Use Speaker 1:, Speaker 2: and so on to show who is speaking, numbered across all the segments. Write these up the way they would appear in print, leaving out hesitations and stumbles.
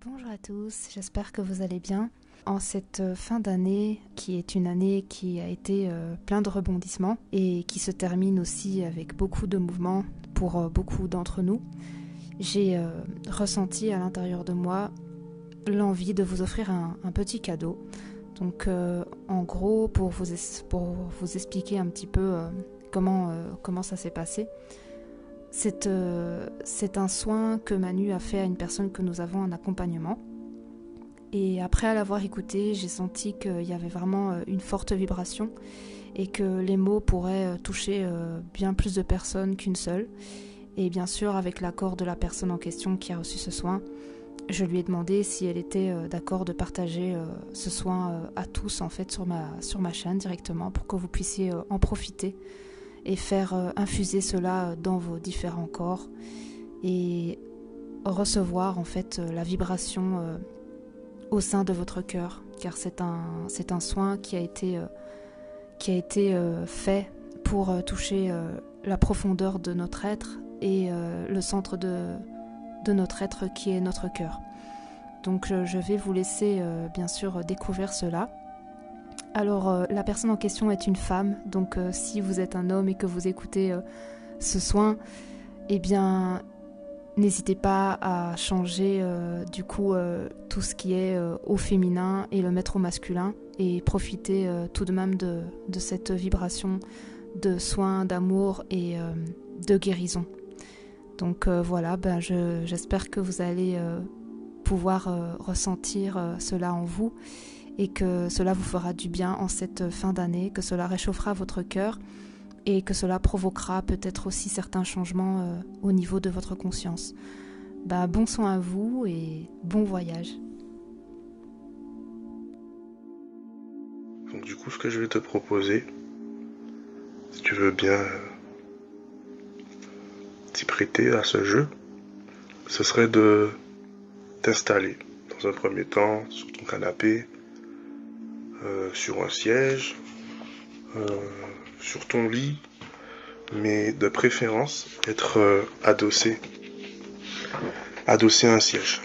Speaker 1: Bonjour à tous, j'espère que vous allez bien. En cette fin d'année, qui est une année qui a été plein de rebondissements et qui se termine aussi avec beaucoup de mouvements pour beaucoup d'entre nous, j'ai ressenti à l'intérieur de moi l'envie de vous offrir un petit cadeau. Donc en gros, pour vous expliquer un petit peu comment ça s'est passé, c'est un soin que Manu a fait à une personne que nous avons en accompagnement. Et après l'avoir écouté, j'ai senti qu'il y avait vraiment une forte vibration et que les mots pourraient toucher bien plus de personnes qu'une seule. Et bien sûr, avec l'accord de la personne en question qui a reçu ce soin, je lui ai demandé si elle était d'accord de partager ce soin à tous en fait sur ma chaîne directement pour que vous puissiez en profiter et faire infuser cela dans vos différents corps et recevoir en fait la vibration au sein de votre cœur, car c'est un soin qui a été fait pour toucher la profondeur de notre être et le centre de notre être qui est notre cœur. Donc je vais vous laisser bien sûr découvrir cela. Alors la personne en question est une femme, donc si vous êtes un homme et que vous écoutez ce soin, eh bien n'hésitez pas à changer tout ce qui est au féminin et le mettre au masculin et profiter tout de même de cette vibration de soin, d'amour et de guérison. Donc voilà, j'espère que vous allez pouvoir ressentir cela en vous et que cela vous fera du bien en cette fin d'année, que cela réchauffera votre cœur et que cela provoquera peut-être aussi certains changements au niveau de votre conscience. Bon soin à vous et bon voyage.
Speaker 2: Donc du coup, ce que je vais te proposer, si tu veux bien t'y prêter à ce jeu, ce serait de t'installer dans un premier temps sur ton canapé, sur un siège, sur ton lit, mais de préférence être adossé à un siège,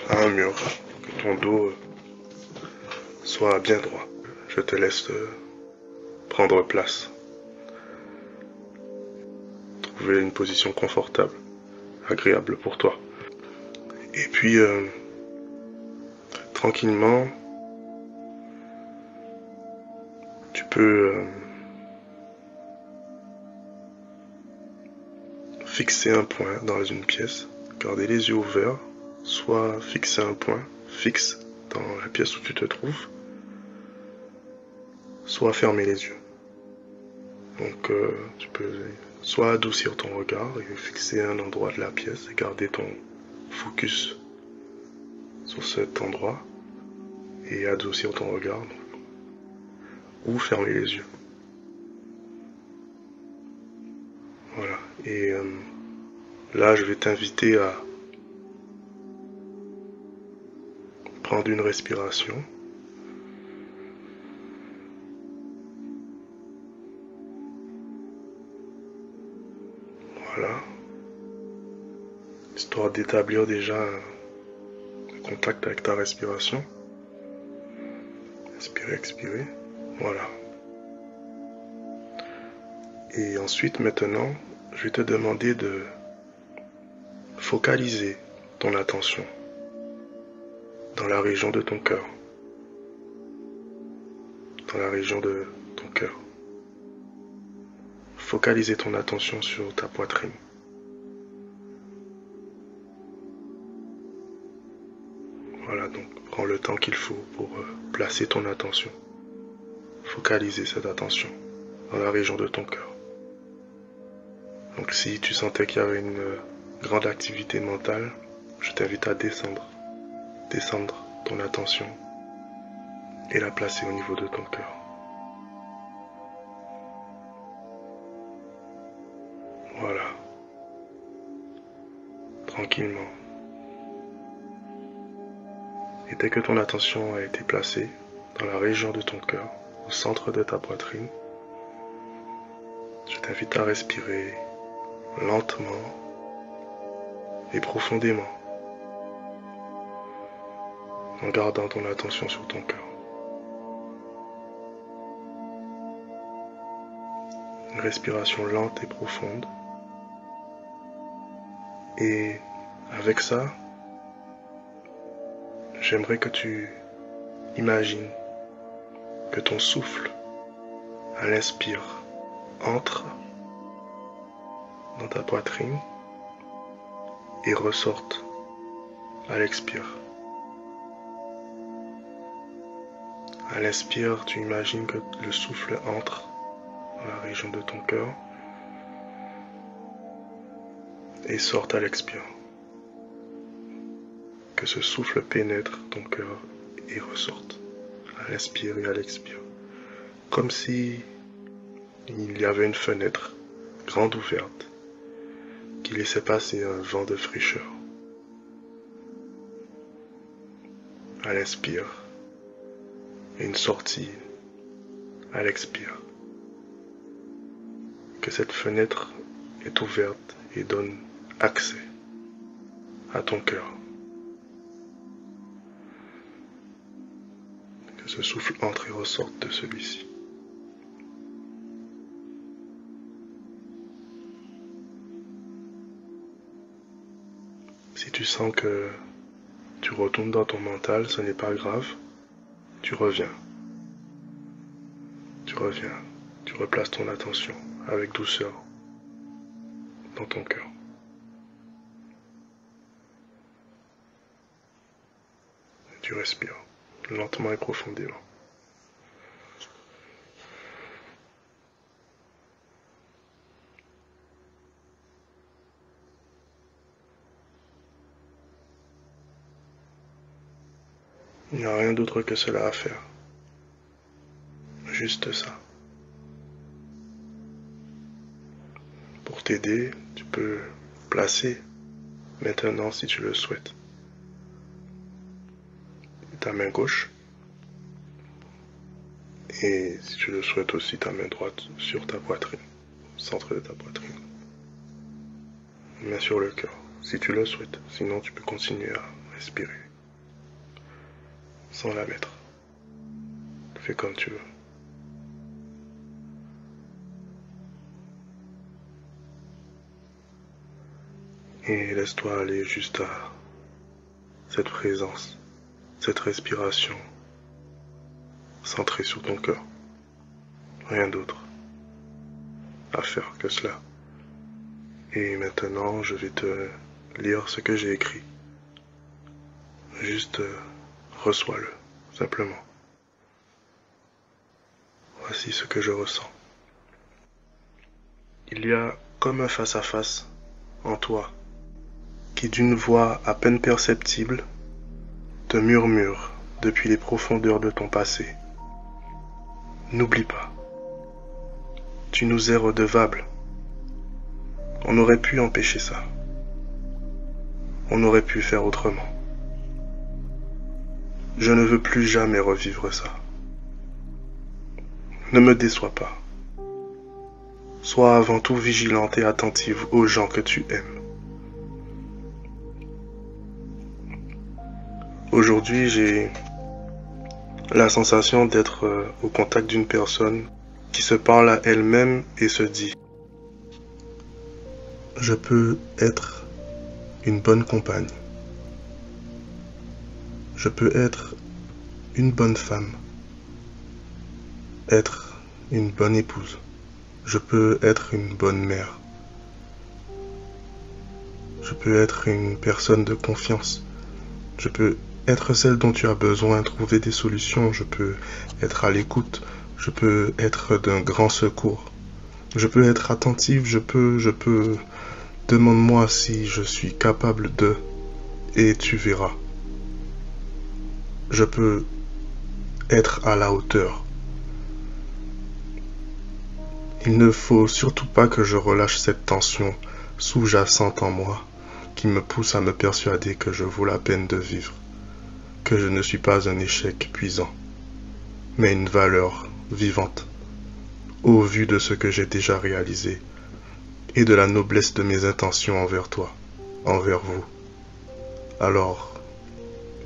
Speaker 2: à un mur, que ton dos soit bien droit. Je te laisse prendre place, trouver une position confortable, agréable pour toi. Et puis, tranquillement, tu peux fixer un point dans une pièce, garder les yeux ouverts, soit fixer un point fixe dans la pièce où tu te trouves, soit fermer les yeux. Donc tu peux soit adoucir ton regard et fixer un endroit de la pièce et garder ton focus sur cet endroit et adoucir ton regard, ou fermer les yeux. Voilà. Et là, je vais t'inviter à prendre une respiration. Voilà. Histoire d'établir déjà un contact avec ta respiration. Inspirez, expirez. Voilà. Et ensuite, maintenant, je vais te demander de focaliser ton attention dans la région de ton cœur. Dans la région de ton cœur. Focaliser ton attention sur ta poitrine. Voilà, donc prends le temps qu'il faut pour placer ton attention. Focaliser cette attention dans la région de ton cœur. Donc si tu sentais qu'il y avait une grande activité mentale, je t'invite à descendre ton attention et la placer au niveau de ton cœur. Voilà. Tranquillement. Et dès que ton attention a été placée dans la région de ton cœur, au centre de ta poitrine, je t'invite à respirer lentement et profondément. en gardant ton attention sur ton cœur. Une respiration lente et profonde. Et avec ça, j'aimerais que tu imagines que ton souffle à l'inspire entre dans ta poitrine et ressorte à l'expire. À l'inspire, tu imagines que le souffle entre dans la région de ton cœur et sorte à l'expire. Que ce souffle pénètre ton cœur et ressorte à l'inspire et à l'expire. Comme si il y avait une fenêtre grande ouverte qui laissait passer un vent de fraîcheur. À l'inspire et une sortie à l'expire. Que cette fenêtre est ouverte et donne accès à ton cœur. Que ce souffle entre et ressorte de celui-ci. Si tu sens que tu retournes dans ton mental, ce n'est pas grave, tu reviens. Tu replaces ton attention avec douceur dans ton cœur. Tu respires lentement et profondément. Il n'y a rien d'autre que cela à faire. Juste ça. Pour t'aider, tu peux placer maintenant, si tu le souhaites, ta main gauche et si tu le souhaites aussi ta main droite sur ta poitrine, au centre de ta poitrine. Main sur le cœur, si tu le souhaites. Sinon, tu peux continuer à respirer sans la mettre. Fais comme tu veux. Et laisse-toi aller juste à cette présence, cette respiration centrée sur ton cœur. Rien d'autre à faire que cela. Et maintenant, je vais te lire ce que j'ai écrit. Juste reçois-le, simplement. Voici ce que je ressens. Il y a comme un face-à-face en toi qui d'une voix à peine perceptible te murmure depuis les profondeurs de ton passé. N'oublie pas, tu nous es redevable. On aurait pu empêcher ça. On aurait pu faire autrement. Je ne veux plus jamais revivre ça. Ne me déçois pas. Sois avant tout vigilante et attentive aux gens que tu aimes. Aujourd'hui, j'ai la sensation d'être au contact d'une personne qui se parle à elle-même et se dit « Je peux être une bonne compagne. Je peux être une bonne femme. Être une bonne épouse. Je peux être une bonne mère. Je peux être une personne de confiance. Je peux être celle dont tu as besoin, trouver des solutions. Je peux être à l'écoute. Je peux être d'un grand secours. Je peux être attentive. Je peux. Demande-moi si je suis capable de, et tu verras. Je peux être à la hauteur. Il ne faut surtout pas que je relâche cette tension sous-jacente en moi qui me pousse à me persuader que je vaux la peine de vivre, que je ne suis pas un échec cuisant, mais une valeur vivante, au vu de ce que j'ai déjà réalisé et de la noblesse de mes intentions envers toi, envers vous. Alors,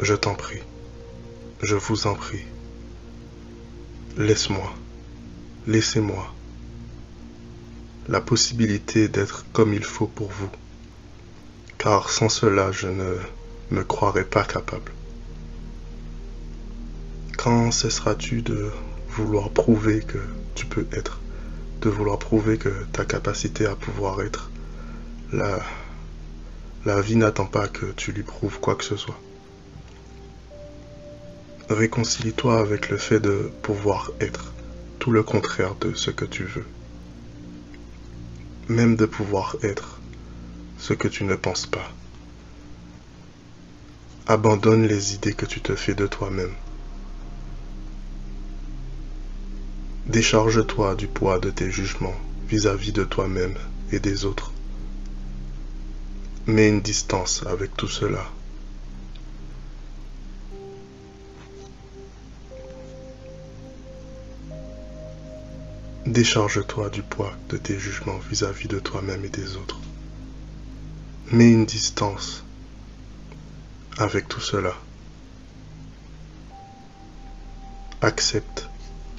Speaker 2: je t'en prie, je vous en prie, laissez-moi la possibilité d'être comme il faut pour vous, car sans cela je ne me croirais pas capable. Quand cesseras-tu de vouloir prouver que tu peux être, de vouloir prouver que ta capacité à pouvoir être, la vie n'attend pas que tu lui prouves quoi que ce soit. Réconcilie-toi avec le fait de pouvoir être tout le contraire de ce que tu veux. Même de pouvoir être ce que tu ne penses pas. Abandonne les idées que tu te fais de toi-même. Décharge-toi du poids de tes jugements vis-à-vis de toi-même et des autres. Mets une distance avec tout cela. Décharge-toi du poids de tes jugements vis-à-vis de toi-même et des autres. Mets une distance avec tout cela. Accepte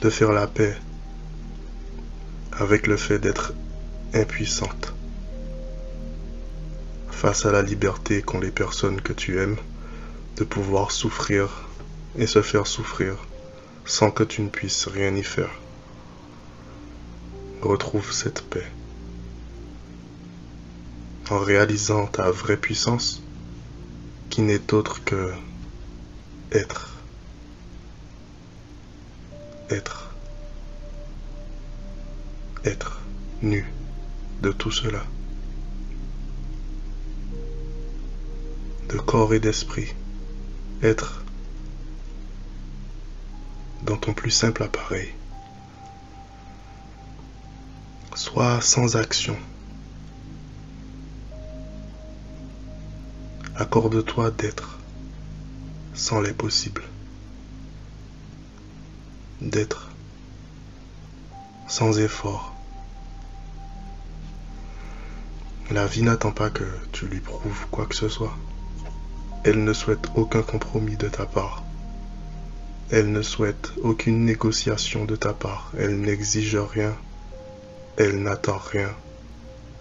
Speaker 2: de faire la paix avec le fait d'être impuissante face à la liberté qu'ont les personnes que tu aimes de pouvoir souffrir et se faire souffrir sans que tu ne puisses rien y faire. Retrouve cette paix en réalisant ta vraie puissance qui n'est autre que être nu de tout cela, de corps et d'esprit, être dans ton plus simple appareil. Sois sans action. Accorde-toi d'être sans les possibles. D'être sans effort. La vie n'attend pas que tu lui prouves quoi que ce soit. Elle ne souhaite aucun compromis de ta part. Elle ne souhaite aucune négociation de ta part. Elle n'exige rien. Elle n'attend rien.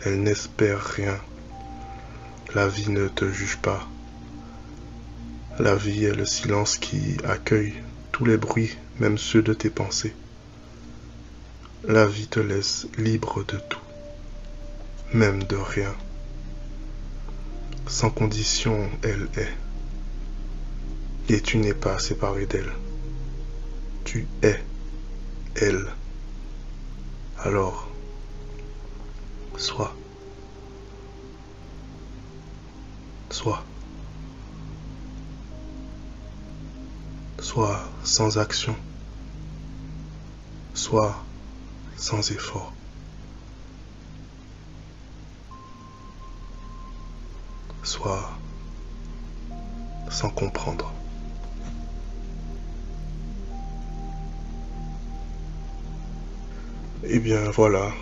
Speaker 2: Elle n'espère rien. La vie ne te juge pas. La vie est le silence qui accueille tous les bruits, même ceux de tes pensées. La vie te laisse libre de tout, même de rien. Sans condition, elle est. Et tu n'es pas séparé d'elle. Tu es elle. Alors, sois. Sois sans action. Sois sans effort. Sois sans comprendre. Eh bien voilà,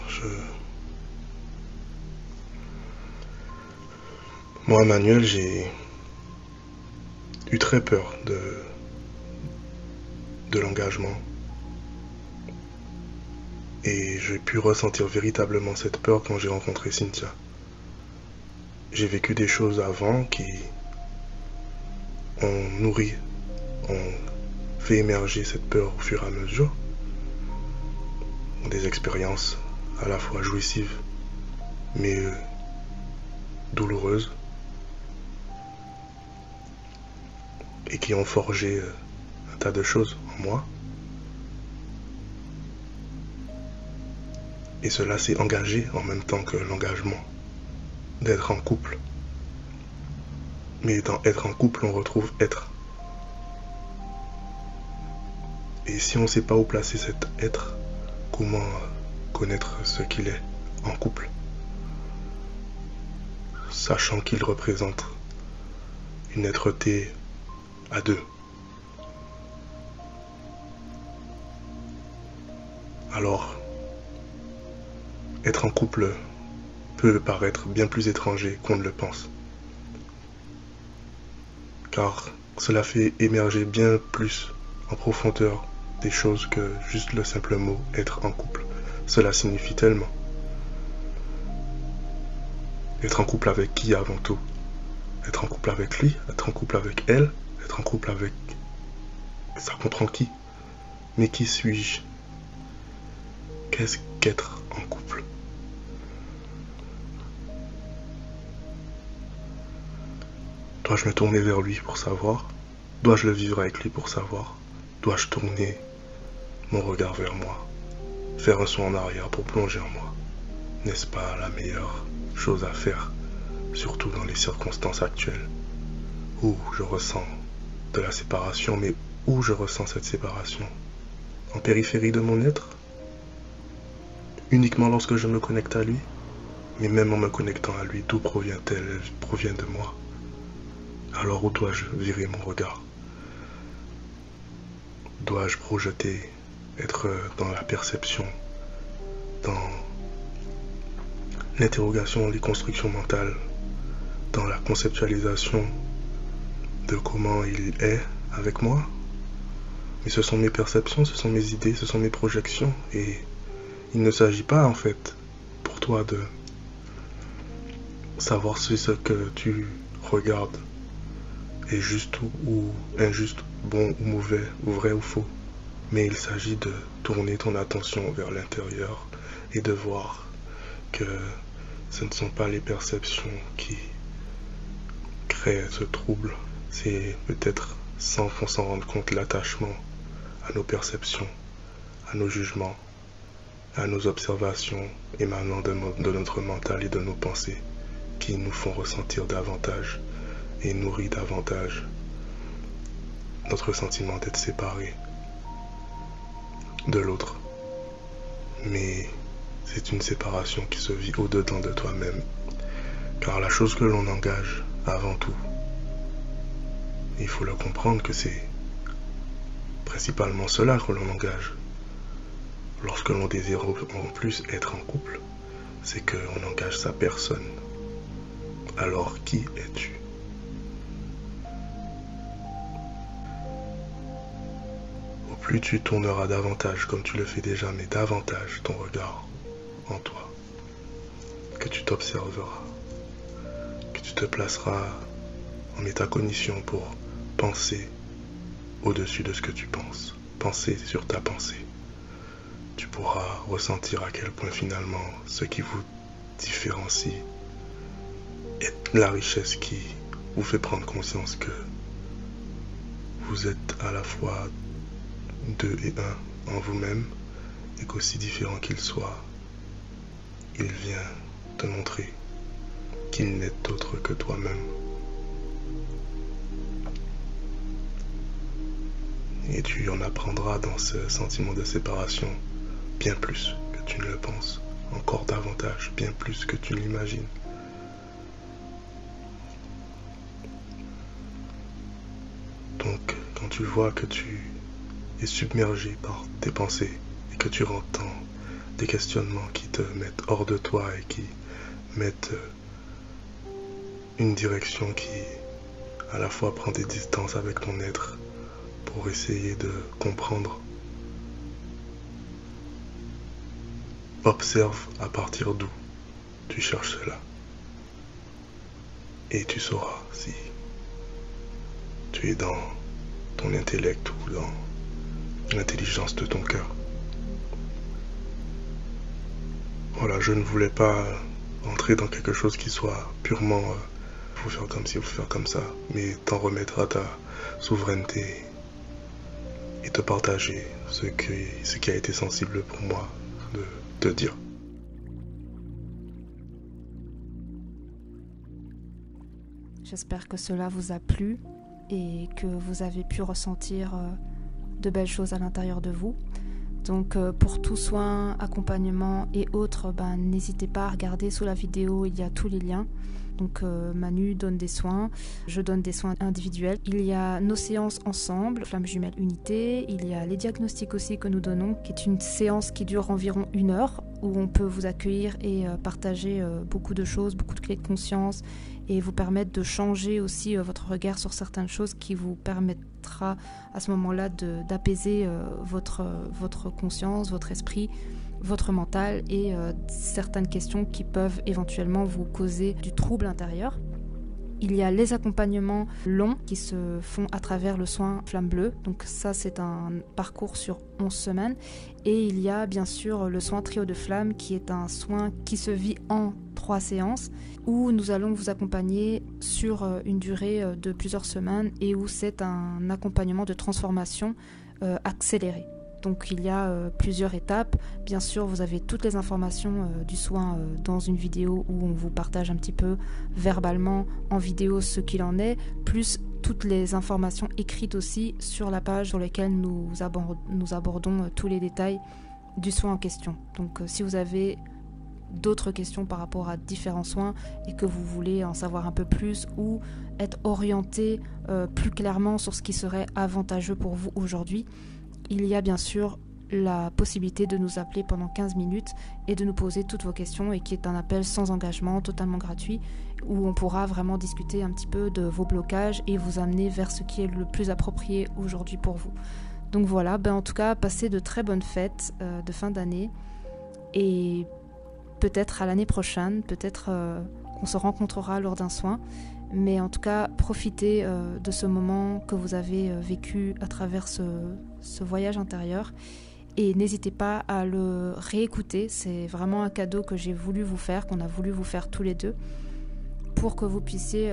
Speaker 2: moi Manuel, j'ai eu très peur de l'engagement. Et j'ai pu ressentir véritablement cette peur quand j'ai rencontré Cynthia. J'ai vécu des choses avant qui ont nourri, ont fait émerger cette peur au fur et à mesure. Des expériences à la fois jouissives mais douloureuses et qui ont forgé un tas de choses en moi. Et cela s'est engagé en même temps que l'engagement d'être en couple. Mais dans être en couple, on retrouve être. Et si on ne sait pas où placer cet être, comment connaître ce qu'il est en couple, sachant qu'il représente une êtreté à deux. Alors, être en couple peut paraître bien plus étranger qu'on ne le pense. Car Cela fait émerger bien plus en profondeur des choses que juste le simple mot être en couple. Cela signifie tellement. Être en couple avec qui avant tout? Être en couple avec lui, être en couple avec elle, être en couple avec... Ça comprend qui? Mais qui suis-je? Qu'est-ce qu'être en couple? Dois-je me tourner vers lui pour savoir? Dois-je le vivre avec lui pour savoir? Dois-je tourner mon regard vers moi? Faire un saut en arrière pour plonger en moi? N'est-ce pas la meilleure chose à faire, surtout dans les circonstances actuelles, où je ressens de la séparation, mais où je ressens cette séparation? En périphérie de mon être? Uniquement lorsque je me connecte à lui? Mais même en me connectant à lui, d'où provient-elle? Elle provient de moi. Alors où dois-je virer mon regard? Dois-je projeter, être dans la perception, dans l'interrogation, les constructions mentales, dans la conceptualisation de comment il est avec moi? Mais ce sont mes perceptions, ce sont mes idées, ce sont mes projections, et il ne s'agit pas en fait pour toi de savoir si ce que tu regardes est juste ou injuste, bon ou mauvais, ou vrai ou faux. Mais il s'agit de tourner ton attention vers l'intérieur et de voir que ce ne sont pas les perceptions qui créent ce trouble. C'est peut-être, sans qu'on s'en rende compte, l'attachement à nos perceptions, à nos jugements, à nos observations émanant de notre mental et de nos pensées qui nous font ressentir davantage et nourrit davantage notre sentiment d'être séparé de l'autre. Mais c'est une séparation qui se vit au-dedans de toi-même, car la chose que l'on engage avant tout, il faut le comprendre que c'est principalement cela que l'on engage. Lorsque l'on désire en plus être en couple, c'est qu'on engage sa personne. Alors qui es-tu? Au plus tu tourneras davantage, comme tu le fais déjà, mais davantage ton regard en toi, que tu t'observeras, que tu te placeras en métacognition pour penser au-dessus de ce que tu penses, penser sur ta pensée. Tu pourras ressentir à quel point finalement ce qui vous différencie est la richesse qui vous fait prendre conscience que vous êtes à la fois deux et un en vous-même, et qu'aussi différent qu'il soit, il vient te montrer qu'il n'est autre que toi-même. Et tu en apprendras dans ce sentiment de séparation bien plus que tu ne le penses, encore davantage, bien plus que tu ne l'imagines. Donc, quand tu vois que tu es submergé par tes pensées et que tu entends des questionnements qui te mettent hors de toi et qui mettent une direction qui à la fois prend des distances avec ton être pour essayer de comprendre, observe à partir d'où tu cherches cela. Et tu sauras si tu es dans ton intellect ou dans l'intelligence de ton cœur. Voilà, je ne voulais pas entrer dans quelque chose qui soit purement faut faire comme ci, faut faire comme ça, mais t'en remettre à ta souveraineté et te partager ce qui a été sensible pour moi de te dire.
Speaker 1: J'espère que cela vous a plu et que vous avez pu ressentir de belles choses à l'intérieur de vous. Donc pour tout soin, accompagnement et autres, n'hésitez pas à regarder sous la vidéo, il y a tous les liens. Donc Manu donne des soins, je donne des soins individuels. Il y a nos séances ensemble, Flamme Jumelle Unité. Il y a les diagnostics aussi que nous donnons, qui est une séance qui dure environ 1 heure, où on peut vous accueillir et partager beaucoup de choses, beaucoup de clés de conscience, et vous permettre de changer aussi votre regard sur certaines choses qui vous permettra à ce moment-là d'apaiser votre conscience, votre esprit, votre mental et certaines questions qui peuvent éventuellement vous causer du trouble intérieur. Il y a les accompagnements longs qui se font à travers le soin Flamme Bleue. Donc ça, c'est un parcours sur 11 semaines. Et il y a bien sûr le soin Trio de Flamme qui est un soin qui se vit en 3 séances où nous allons vous accompagner sur une durée de plusieurs semaines et où c'est un accompagnement de transformation accéléré. Donc il y a plusieurs étapes. Bien sûr, vous avez toutes les informations du soin dans une vidéo où on vous partage un petit peu verbalement en vidéo ce qu'il en est, plus toutes les informations écrites aussi sur la page sur laquelle nous abordons tous les détails du soin en question. Donc si vous avez d'autres questions par rapport à différents soins et que vous voulez en savoir un peu plus ou être orienté plus clairement sur ce qui serait avantageux pour vous aujourd'hui, il y a bien sûr la possibilité de nous appeler pendant 15 minutes et de nous poser toutes vos questions, et qui est un appel sans engagement, totalement gratuit, où on pourra vraiment discuter un petit peu de vos blocages et vous amener vers ce qui est le plus approprié aujourd'hui pour vous. Donc voilà, en tout cas, passez de très bonnes fêtes de fin d'année et peut-être à l'année prochaine, peut-être qu'on se rencontrera lors d'un soin. Mais en tout cas, profitez de ce moment que vous avez vécu à travers ce voyage intérieur. Et n'hésitez pas à le réécouter. C'est vraiment un cadeau que j'ai voulu vous faire, qu'on a voulu vous faire tous les deux, pour que vous puissiez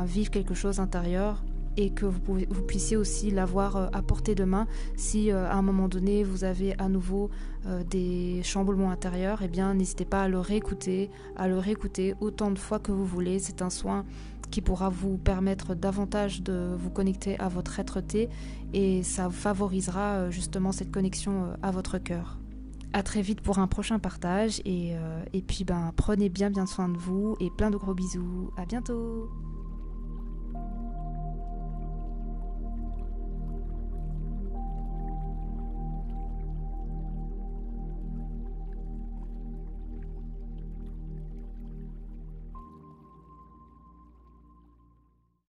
Speaker 1: vivre quelque chose intérieur et que vous puissiez aussi l'avoir à portée de main. Si à un moment donné vous avez à nouveau des chamboulements intérieurs, n'hésitez pas à le réécouter autant de fois que vous voulez. C'est un soin qui pourra vous permettre davantage de vous connecter à votre être-té, et ça favorisera justement cette connexion à votre cœur. À très vite pour un prochain partage, et puis prenez bien soin de vous et plein de gros bisous. À bientôt.